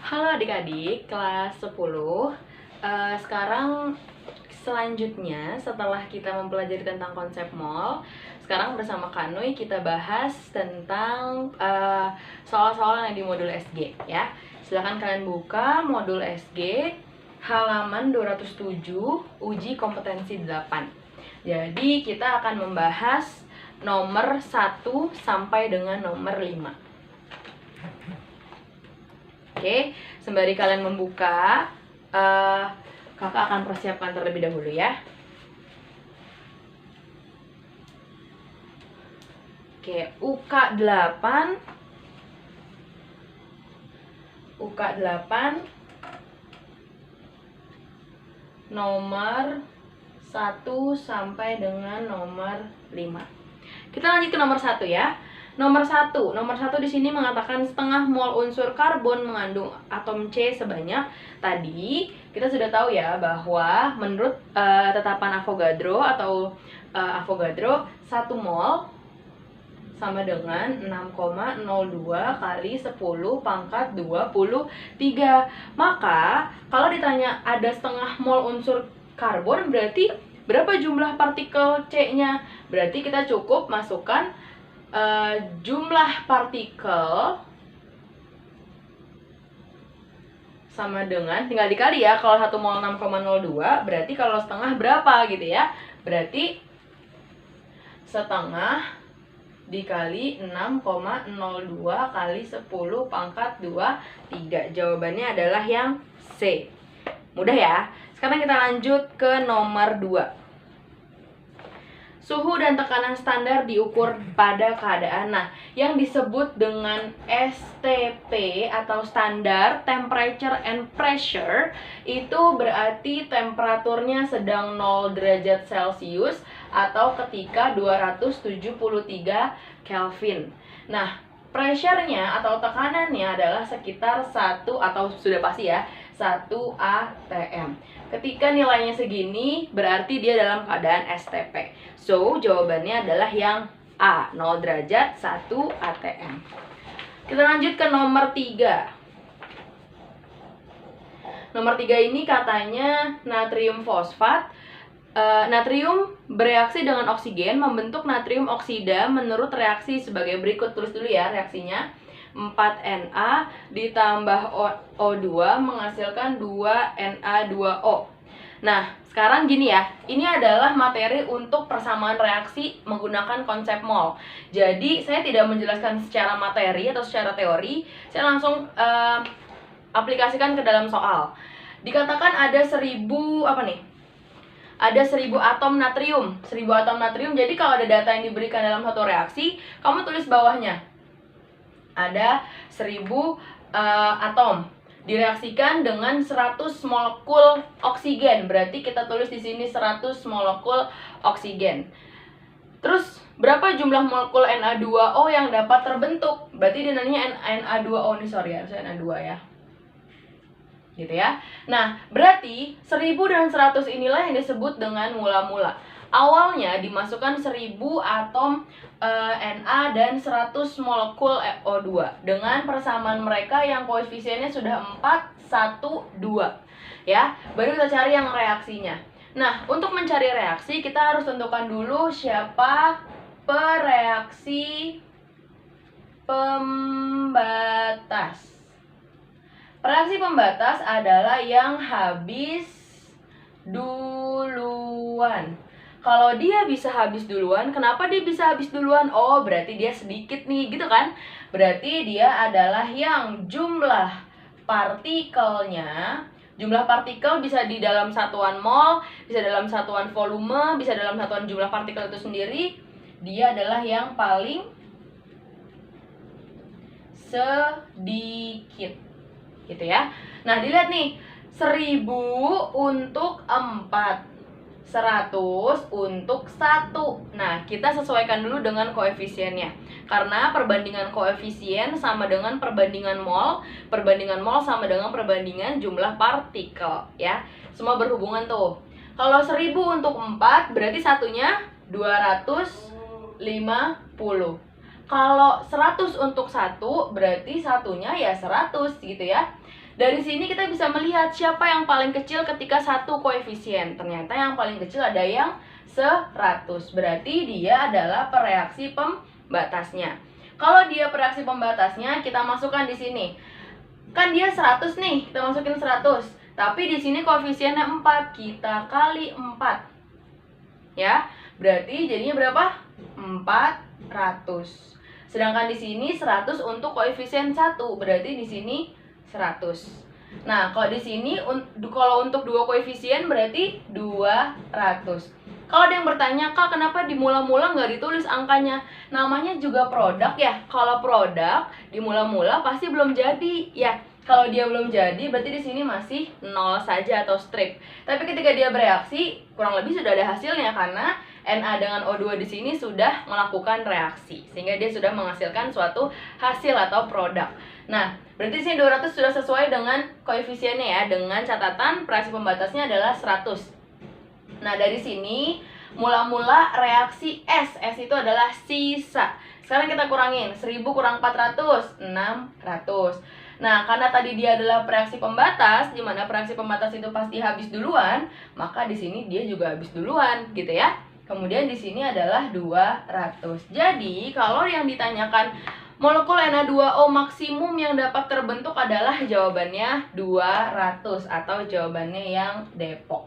Halo adik-adik kelas 10. Sekarang selanjutnya setelah kita mempelajari tentang konsep mall, sekarang bersama Kak Nui kita bahas tentang soal-soal yang di modul SG ya. Silakan kalian buka modul SG halaman 207 uji kompetensi 8. Jadi kita akan membahas nomor 1 sampai dengan nomor 5. Oke, sembari kalian membuka, kakak akan persiapkan terlebih dahulu ya. Oke, UK 8 nomor 1 sampai dengan nomor 5. Kita lanjut ke nomor 1 ya. Nomor 1 di sini mengatakan setengah mol unsur karbon mengandung atom C sebanyak. Tadi kita sudah tahu ya bahwa menurut tetapan Avogadro atau Avogadro 1 mol sama dengan 6,02 kali 10 pangkat 23. Maka kalau ditanya ada setengah mol unsur karbon, berarti berapa jumlah partikel C-nya? Berarti kita cukup masukkan jumlah partikel sama dengan, tinggal dikali ya, kalau 1 mol 6,02 berarti kalau setengah berapa gitu ya. Berarti setengah dikali 6,02 kali 10 pangkat 23. Jawabannya adalah yang C. Mudah ya. Sekarang kita lanjut ke nomor 2. Suhu dan tekanan standar diukur pada keadaan. Nah, yang disebut dengan STP atau standar temperature and pressure itu berarti temperaturnya sedang 0 derajat Celcius atau ketika 273 Kelvin. Nah, pressure-nya atau tekanannya adalah sekitar 1 atau sudah pasti ya, 1 atm. Ketika nilainya segini, berarti dia dalam keadaan STP. So, jawabannya adalah yang A, 0 derajat 1 atm. Kita lanjut ke nomor 3. Nomor 3 ini katanya natrium fosfat. Natrium bereaksi dengan oksigen membentuk natrium oksida menurut reaksi sebagai berikut. Tulis dulu ya reaksinya. 4Na ditambah O2 menghasilkan 2Na2O. Nah, sekarang gini ya, ini adalah materi untuk persamaan reaksi menggunakan konsep mol. Jadi, saya tidak menjelaskan secara materi atau secara teori, saya langsung aplikasikan ke dalam soal. Dikatakan ada 1000 ada 1000 atom natrium. 1000 atom natrium. Jadi kalau ada data yang diberikan dalam satu reaksi, kamu tulis bawahnya. Ada 1000 atom direaksikan dengan 100 molekul oksigen. Berarti kita tulis di sini 100 molekul oksigen. Terus berapa jumlah molekul Na2O yang dapat terbentuk? Berarti dinamanya Na2O nih, sorry ya, harusnya Na2 ya. Gitu ya. Nah, berarti 1000 dan 100 inilah yang disebut dengan mula-mula. Awalnya dimasukkan 1000 atom Na dan 100 molekul O2 dengan persamaan mereka yang koefisiennya sudah 4, 1, 2 ya. Baru kita cari yang reaksinya. Nah, untuk mencari reaksi kita harus tentukan dulu siapa pereaksi pembatas. Reaksi pembatas adalah yang habis duluan. Kalau dia bisa habis duluan, kenapa dia bisa habis duluan? Oh, berarti dia sedikit nih, gitu kan? Berarti dia adalah yang jumlah partikelnya. Jumlah partikel bisa di dalam satuan mol, bisa dalam satuan volume, bisa dalam satuan jumlah partikel itu sendiri. Dia adalah yang paling sedikit. Gitu ya. Nah, dilihat nih, 1000 untuk 4, 100 untuk 1. Nah, kita sesuaikan dulu dengan koefisiennya. Karena perbandingan koefisien sama dengan perbandingan mol. Perbandingan mol sama dengan perbandingan jumlah partikel ya. Semua berhubungan tuh. Kalau 1000 untuk 4 berarti satunya 250. Kalau 100 untuk 1 berarti satunya ya 100 gitu ya. Dari sini kita bisa melihat siapa yang paling kecil ketika satu koefisien. Ternyata yang paling kecil ada yang 100. Berarti dia adalah pereaksi pembatasnya. Kalau dia pereaksi pembatasnya, kita masukkan di sini. Kan dia 100 nih, kita masukin 100. Tapi di sini koefisiennya 4, kita kali 4. Ya, berarti jadinya berapa? 400. Sedangkan di sini 100 untuk koefisien 1, berarti di sini 100. Nah, kalau di sini kalau untuk dua koefisien berarti 200. Kalau ada yang bertanya, Kak, kenapa di mula-mula nggak ditulis angkanya? Namanya juga produk ya. Kalau produk di mula-mula pasti belum jadi ya. Kalau dia belum jadi, berarti di sini masih 0 saja atau strip. Tapi ketika dia bereaksi, kurang lebih sudah ada hasilnya karena Na dengan O2 di sini sudah melakukan reaksi. Sehingga dia sudah menghasilkan suatu hasil atau produk. Nah, berarti sini 200 sudah sesuai dengan koefisiennya ya, dengan catatan pereaksi pembatasnya adalah 100. Nah, dari sini mula-mula reaksi S itu adalah sisa. Sekarang kita kurangin, 1000 kurang 400, 600. Nah, karena tadi dia adalah reaksi pembatas, di mana reaksi pembatas itu pasti habis duluan, maka di sini dia juga habis duluan, gitu ya. Kemudian di sini adalah 200. Jadi, kalau yang ditanyakan molekul Na2O maksimum yang dapat terbentuk adalah jawabannya 200 atau jawabannya yang Depok.